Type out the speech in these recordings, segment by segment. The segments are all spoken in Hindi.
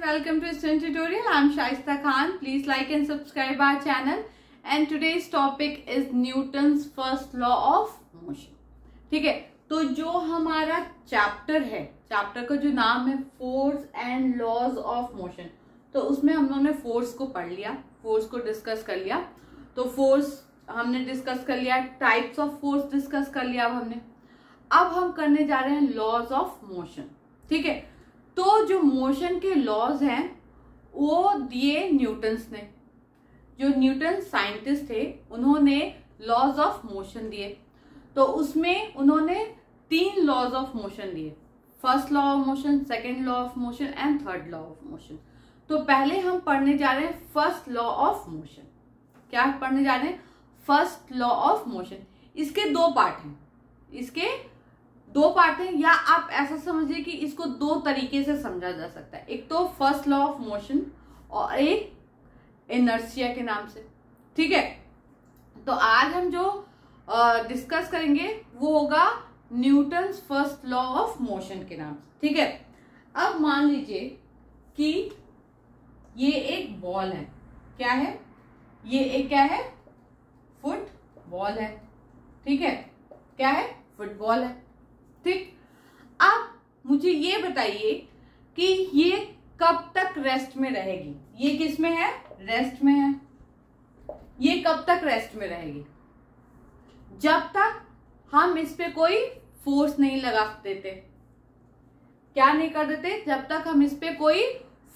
welcome to Student Tutorial. I'm Shaista Khan. Please like and subscribe our channel. And today's topic is Newton's first law of motion. ठीक है, तो जो हमारा चैप्टर है, चैप्टर का जो नाम है force and laws of motion, तो उसमें हम लोगों ने फोर्स को पढ़ लिया, फोर्स को डिस्कस कर लिया। तो फोर्स हमने डिस्कस कर लिया, टाइप्स ऑफ फोर्स डिस्कस कर लिया अब हम करने जा रहे हैं लॉज ऑफ मोशन। ठीक है, तो जो मोशन के लॉज हैं वो दिए न्यूटन्स ने। जो न्यूटन साइंटिस्ट थे उन्होंने लॉज ऑफ मोशन दिए, तो उसमें उन्होंने 3 लॉज ऑफ मोशन दिए, first law of motion, second law of motion and third law of motion. तो पहले हम पढ़ने जा रहे हैं फर्स्ट लॉ ऑफ मोशन। क्या पढ़ने जा रहे हैं? First law of motion. इसके 2 पार्ट हैं, या आप ऐसा समझिए कि इसको 2 तरीके से समझा जा सकता है। एक तो फर्स्ट लॉ ऑफ मोशन और एक इनर्शिया के नाम से। ठीक है, तो आज हम जो डिस्कस करेंगे वो होगा Newton's first law of motion के नाम से। ठीक है, अब मान लीजिए कि ये एक बॉल है। क्या है ये? एक क्या है? फुटबॉल है। ठीक है, क्या है? फुटबॉल है। ठीक, अब मुझे ये बताइए कि ये कब तक रेस्ट में रहेगी? ये किस में है? रेस्ट में है। ये कब तक रेस्ट में रहेगी? जब तक हम इस पे कोई फोर्स नहीं लगा देते। क्या नहीं कर देते? जब तक हम इस पे कोई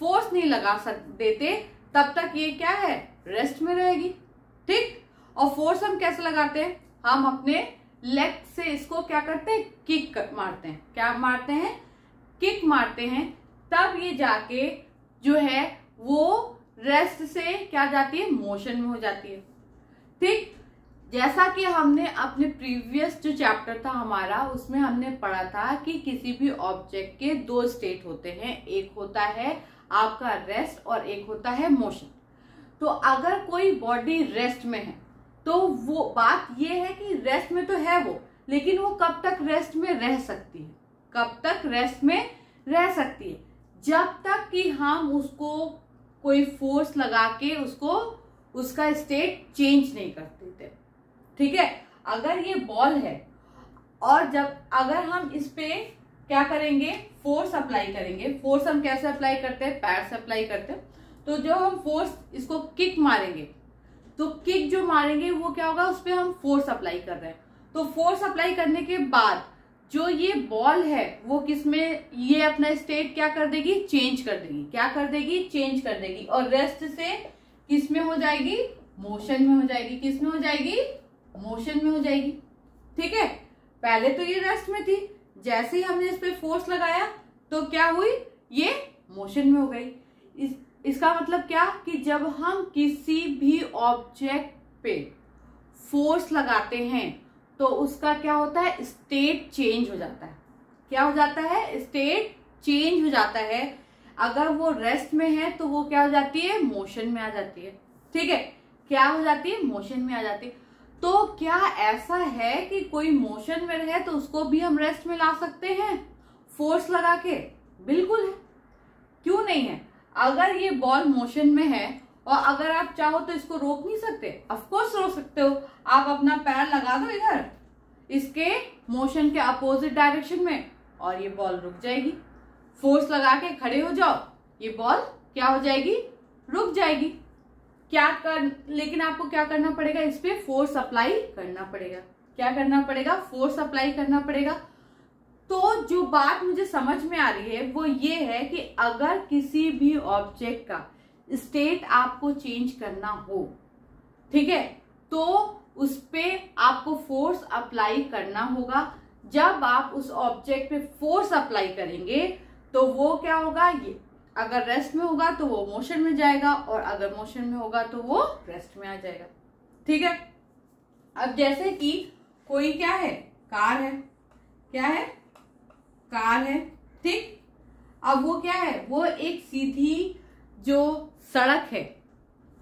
फोर्स नहीं लगा देते तब तक ये क्या है? रेस्ट में रहेगी। ठीक, और फोर्स हम कैसे लगाते हैं? हम अपने लेग से इसको क्या करते हैं? किक मारते हैं। क्या मारते हैं? किक मारते हैं। तब ये जाके जो है वो रेस्ट से क्या जाती है? मोशन में हो जाती है। ठीक, जैसा कि हमने अपने प्रीवियस जो चैप्टर था हमारा, उसमें हमने पढ़ा था कि किसी भी ऑब्जेक्ट के 2 स्टेट होते हैं, एक होता है आपका रेस्ट और एक होता है मोशन। तो अगर कोई बॉडी रेस्ट में है तो वो बात ये है कि रेस्ट में तो है वो, लेकिन वो कब तक रेस्ट में रह सकती है? कब तक रेस्ट में रह सकती है? जब तक कि हम उसको कोई फोर्स लगा के उसका स्टेट चेंज नहीं कर देते। ठीक है, अगर ये बॉल है और अगर हम इस पे क्या करेंगे? फोर्स अप्लाई करेंगे। फोर्स हम कैसे अप्लाई करते हैं? पैर से अप्लाई करते हैं। तो जो हम फोर्स इसको किक मारेंगे, तो किक जो मारेंगे वो क्या होगा? उस पर हम फोर्स अप्लाई कर रहे हैं। तो फोर्स अप्लाई करने के बाद जो ये बॉल है वो किसमें, ये अपना स्टेट क्या कर देगी? चेंज कर देगी। क्या कर देगी? चेंज कर देगी। और रेस्ट से किसमें हो जाएगी? मोशन में हो जाएगी। किसमें हो जाएगी? मोशन में हो जाएगी। ठीक है, पहले तो ये रेस्ट में थी, जैसे ही हमने इस पे फोर्स लगाया तो क्या हुई? ये मोशन में हो गई। इसका मतलब क्या कि जब हम किसी भी ऑब्जेक्ट पे फोर्स लगाते हैं तो उसका क्या होता है? स्टेट चेंज हो जाता है। क्या हो जाता है? स्टेट चेंज हो जाता है। अगर वो रेस्ट में है तो वो क्या हो जाती है? मोशन में आ जाती है। ठीक है, क्या हो जाती है? मोशन में आ जाती है। तो क्या ऐसा है कि कोई मोशन में रहे तो उसको भी हम रेस्ट में ला सकते हैं फोर्स लगा के? बिल्कुल है। क्यों नहीं है? अगर ये बॉल मोशन में है और अगर आप चाहो तो इसको रोक नहीं सकते? ऑफ कोर्स रोक सकते हो। आप अपना पैर लगा दो इधर इसके मोशन के अपोजिट डायरेक्शन में और ये बॉल रुक जाएगी। फोर्स लगा के खड़े हो जाओ, ये बॉल क्या हो जाएगी? रुक जाएगी। लेकिन आपको क्या करना पड़ेगा? इस पे फोर्स अप्लाई करना पड़ेगा। क्या करना पड़ेगा? फोर्स अप्लाई करना पड़ेगा। तो जो बात मुझे समझ में आ रही है वो ये है कि अगर किसी भी ऑब्जेक्ट का स्टेट आपको चेंज करना हो, ठीक है, तो उस पे आपको फोर्स अप्लाई करना होगा। जब आप उस ऑब्जेक्ट पे फोर्स अप्लाई करेंगे तो वो क्या होगा? ये अगर रेस्ट में होगा तो वो मोशन में जाएगा और अगर मोशन में होगा तो वो रेस्ट में आ जाएगा। ठीक है, अब जैसे कि कोई क्या है? कार है। क्या है? कार है। ठीक, अब वो क्या है? वो एक सीधी जो सड़क है,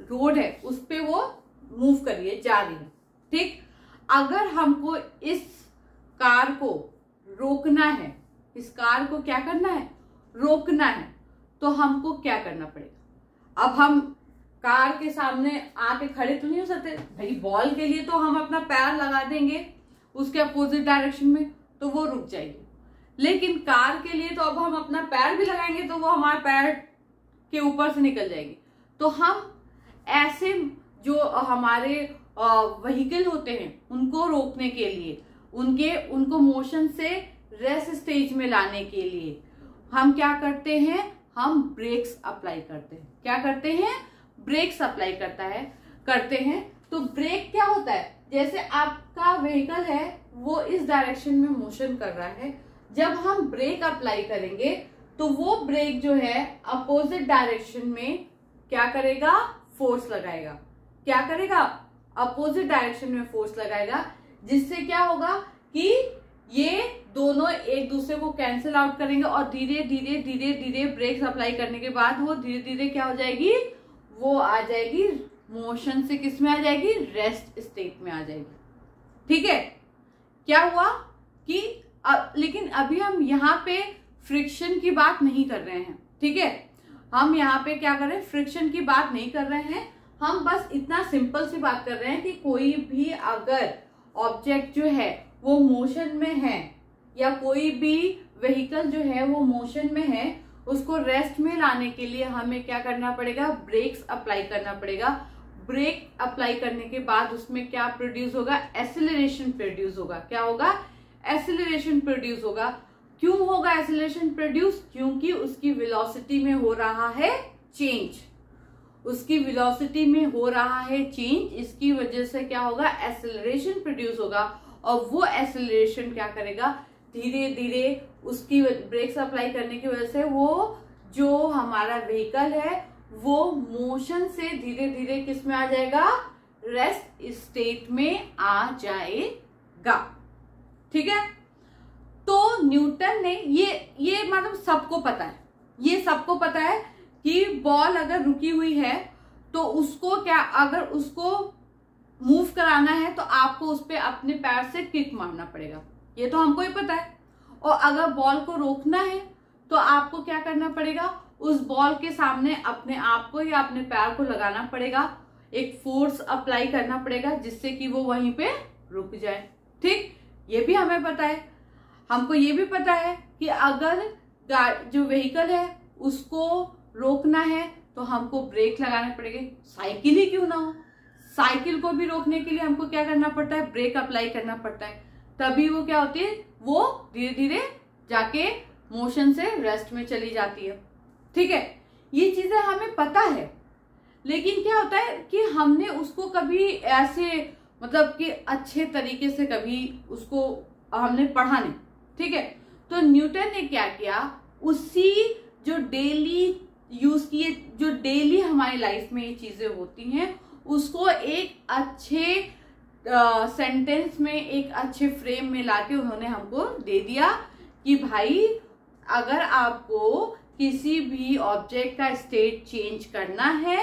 रोड है, उस पे वो मूव कर रही है, जा रही है। ठीक, अगर हमको इस कार को रोकना है, इस कार को क्या करना है? रोकना है। तो हमको क्या करना पड़ेगा? अब हम कार के सामने आके खड़े तो नहीं हो सकते भाई। बॉल के लिए तो हम अपना पैर लगा देंगे उसके अपोजिट डायरेक्शन में तो वो रुक जाएगी, लेकिन कार के लिए तो अब हम अपना पैर भी लगाएंगे तो वो हमारे पैर के ऊपर से निकल जाएगी। तो हम ऐसे जो हमारे व्हीकल होते हैं उनको रोकने के लिए, उनको मोशन से रेस्ट स्टेज में लाने के लिए हम क्या करते हैं? हम ब्रेक्स अप्लाई करते हैं। क्या करते हैं? ब्रेक्स अप्लाई करते हैं। तो ब्रेक क्या होता है? जैसे आपका व्हीकल है वो इस डायरेक्शन में मोशन कर रहा है, जब हम ब्रेक अप्लाई करेंगे तो वो ब्रेक जो है अपोजिट डायरेक्शन में क्या करेगा? फोर्स लगाएगा। क्या करेगा? अपोजिट डायरेक्शन में फोर्स लगाएगा, जिससे क्या होगा कि ये दोनों एक दूसरे को कैंसिल आउट करेंगे और धीरे धीरे धीरे धीरे ब्रेक्स अप्लाई करने के बाद वो धीरे धीरे क्या हो जाएगी? वो आ जाएगी मोशन से किस में आ जाएगी? रेस्ट स्टेट में आ जाएगी। ठीक है, क्या हुआ कि लेकिन अभी हम यहाँ पे फ्रिक्शन की बात नहीं कर रहे हैं। ठीक है, हम यहाँ पे क्या कर रहे हैं? फ्रिक्शन की बात नहीं कर रहे हैं। हम बस इतना सिंपल सी बात कर रहे हैं कि कोई भी अगर ऑब्जेक्ट जो है वो मोशन में है या कोई भी व्हीकल जो है वो मोशन में है, उसको रेस्ट में लाने के लिए हमें क्या करना पड़ेगा? ब्रेक्स अप्लाई करना पड़ेगा। ब्रेक अप्लाई करने के बाद उसमें क्या प्रोड्यूस होगा? एक्सेलरेशन प्रोड्यूस होगा। क्या होगा? एक्सेलरेशन प्रोड्यूस होगा। क्यों होगा एक्सेलरेशन प्रोड्यूस? क्योंकि उसकी वेलोसिटी में हो रहा है चेंज। उसकी वेलोसिटी में हो रहा है चेंज, इसकी वजह से क्या होगा? एक्सेलरेशन प्रोड्यूस होगा। और वो एक्सेलरेशन क्या करेगा? धीरे धीरे उसकी ब्रेक्स अप्लाई करने की वजह से वो जो हमारा व्हीकल है वो मोशन से धीरे धीरे किस में आ जाएगा? रेस्ट स्टेट में आ जाएगा। ठीक है, तो न्यूटन ने ये मतलब सबको पता है, ये सबको पता है कि बॉल अगर रुकी हुई है तो उसको क्या, अगर उसको मूव कराना है तो आपको उस पे अपने पैर से किक मारना पड़ेगा, ये तो हमको ही पता है। और अगर बॉल को रोकना है तो आपको क्या करना पड़ेगा? उस बॉल के सामने अपने आप को या अपने पैर को लगाना पड़ेगा, एक फोर्स अप्लाई करना पड़ेगा जिससे कि वो वहीं पे रुक जाए। ठीक, ये भी हमें पता है। हमको ये भी पता है कि अगर जो व्हीकल है उसको रोकना है तो हमको ब्रेक लगाने पड़ेंगे। साइकिल ही क्यों ना हो, साइकिल को भी रोकने के लिए हमको क्या करना पड़ता है? ब्रेक अप्लाई करना पड़ता है, तभी वो क्या होती है? वो धीरे धीरे जाके मोशन से रेस्ट में चली जाती है। ठीक है, ये चीजें हमें पता है, लेकिन क्या होता है कि हमने उसको कभी ऐसे मतलब कि अच्छे तरीके से कभी उसको हमने पढ़ा नहीं। ठीक है, तो न्यूटन ने क्या किया? उसी जो डेली यूज किए, जो डेली हमारी लाइफ में ये चीजें होती हैं, उसको एक अच्छे सेंटेंस में, एक अच्छे फ्रेम में लाके उन्होंने हमको दे दिया कि भाई अगर आपको किसी भी ऑब्जेक्ट का स्टेट चेंज करना है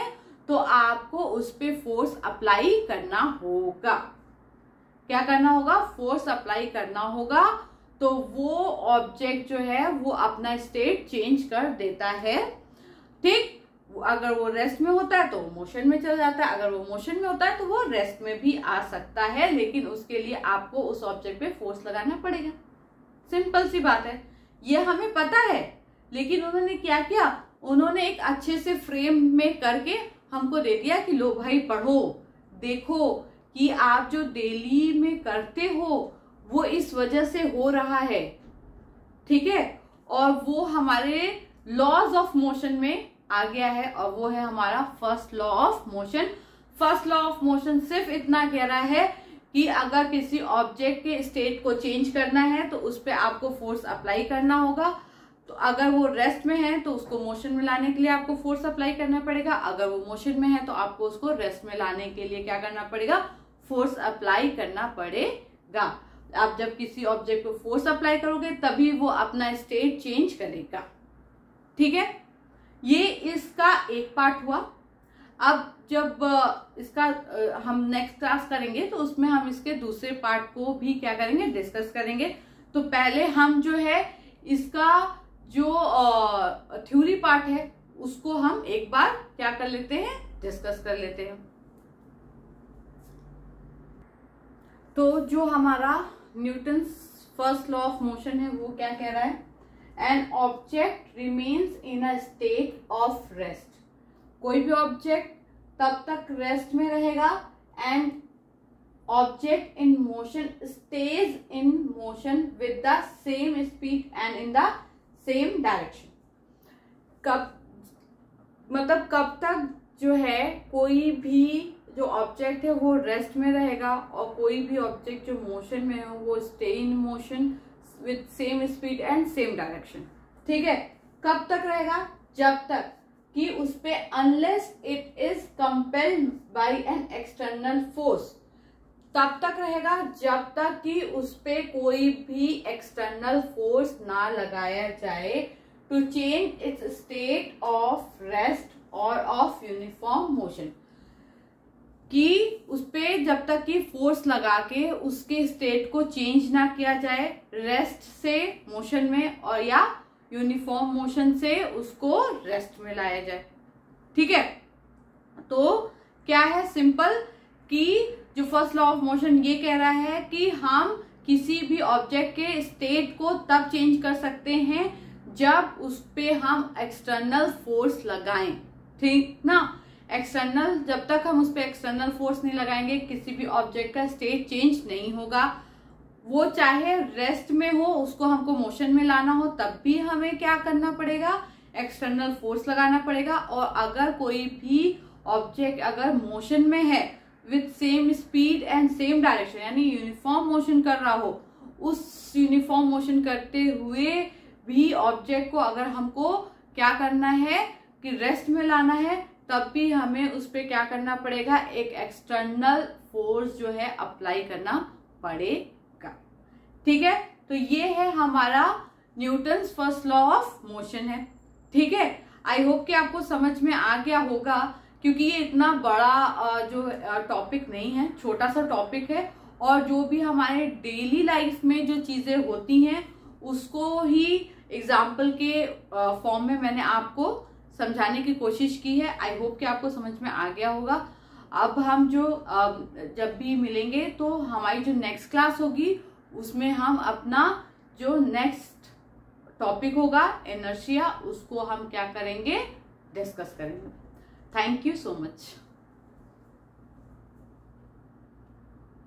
तो आपको उस पे फोर्स अप्लाई करना होगा। क्या करना होगा? फोर्स अप्लाई करना होगा, तो वो ऑब्जेक्ट जो है वो अपना स्टेट चेंज कर देता है। ठीक, अगर वो रेस्ट में होता है तो वो मोशन में चला जाता है, अगर वो मोशन में होता है तो वो रेस्ट में भी आ सकता है, लेकिन उसके लिए आपको उस ऑब्जेक्ट पे फोर्स लगाना पड़ेगा। सिंपल सी बात है, ये हमें पता है, लेकिन उन्होंने क्या किया? उन्होंने एक अच्छे से फ्रेम में करके हमको दे दिया कि लो भाई पढ़ो, देखो कि आप जो डेली में करते हो वो इस वजह से हो रहा है। ठीक है, और वो हमारे लॉज ऑफ मोशन में आ गया है, और वो है हमारा first law of motion. First law of motion सिर्फ इतना कह रहा है कि अगर किसी ऑब्जेक्ट के स्टेट को चेंज करना है तो उस पर आपको फोर्स अप्लाई करना होगा। तो अगर वो रेस्ट में है तो उसको मोशन में लाने के लिए आपको फोर्स अप्लाई करना पड़ेगा, अगर वो मोशन में है तो आपको उसको रेस्ट में लाने के लिए क्या करना पड़ेगा? फोर्स अप्लाई करना पड़ेगा। आप जब किसी ऑब्जेक्ट को फोर्स अप्लाई करोगे तभी वो अपना स्टेट चेंज करेगा। ठीक है, ये इसका एक पार्ट हुआ। अब जब इसका हम नेक्स्ट क्लास करेंगे तो उसमें हम इसके दूसरे पार्ट को भी क्या करेंगे? डिस्कस करेंगे। तो पहले हम जो है इसका जो थ्योरी पार्ट है उसको हम एक बार क्या कर लेते हैं, डिस्कस कर लेते हैं। तो जो हमारा Newton's first law of motion है वो क्या कह रहा है, an object remains in a state of rest. कोई भी ऑब्जेक्ट तब तक रेस्ट में रहेगा, and object in motion stage in motion with the same speed and in the same direction. कब मतलब कब तक जो है कोई भी जो ऑब्जेक्ट है वो रेस्ट में रहेगा, और कोई भी ऑब्जेक्ट जो मोशन में है वो stay in motion with same speed and same direction. ठीक है, कब तक रहेगा, जब तक कि उस पे unless it is compelled bye an external force, तब तक रहेगा जब तक कि उस पे कोई भी एक्सटर्नल फोर्स ना लगाया जाए to change its state of rest और ऑफ यूनिफॉर्म मोशन। कि उस पे जब तक कि फोर्स लगा के उसके स्टेट को चेंज ना किया जाए रेस्ट से मोशन में, और या यूनिफॉर्म मोशन से उसको रेस्ट में लाया जाए। ठीक है, तो क्या है, सिंपल कि जो फर्स्ट लॉ ऑफ मोशन ये कह रहा है कि हम किसी भी ऑब्जेक्ट के स्टेट को तब चेंज कर सकते हैं जब उस पे हम एक्सटर्नल फोर्स लगाएं। ठीक ना, एक्सटर्नल जब तक हम उस पे एक्सटर्नल फोर्स नहीं लगाएंगे किसी भी ऑब्जेक्ट का स्टेट चेंज नहीं होगा। वो चाहे रेस्ट में हो, उसको हमको मोशन में लाना हो, तब भी हमें क्या करना पड़ेगा, एक्सटर्नल फोर्स लगाना पड़ेगा। और अगर कोई भी ऑब्जेक्ट अगर मोशन में है with same speed and same direction, यानी यूनिफॉर्म मोशन कर रहा हो, उस यूनिफॉर्म मोशन करते हुए भी ऑब्जेक्ट को अगर हमको क्या करना है कि रेस्ट में लाना है, तब भी हमें उस पर क्या करना पड़ेगा, एक एक्सटर्नल फोर्स जो है अप्लाई करना पड़ेगा। ठीक है, तो ये है हमारा Newton's first law of motion है। ठीक है, आई होप कि आपको समझ में आ गया होगा, क्योंकि ये इतना बड़ा जो टॉपिक नहीं है, छोटा सा टॉपिक है, और जो भी हमारे डेली लाइफ में जो चीजें होती हैं उसको ही एग्जाम्पल के फॉर्म में मैंने आपको समझाने की कोशिश की है। आई होप कि आपको समझ में आ गया होगा। अब हम जो जब भी मिलेंगे तो हमारी जो नेक्स्ट क्लास होगी उसमें हम अपना जो नेक्स्ट टॉपिक होगा इनर्शिया, उसको हम क्या करेंगे, डिस्कस करेंगे। Thank you so much.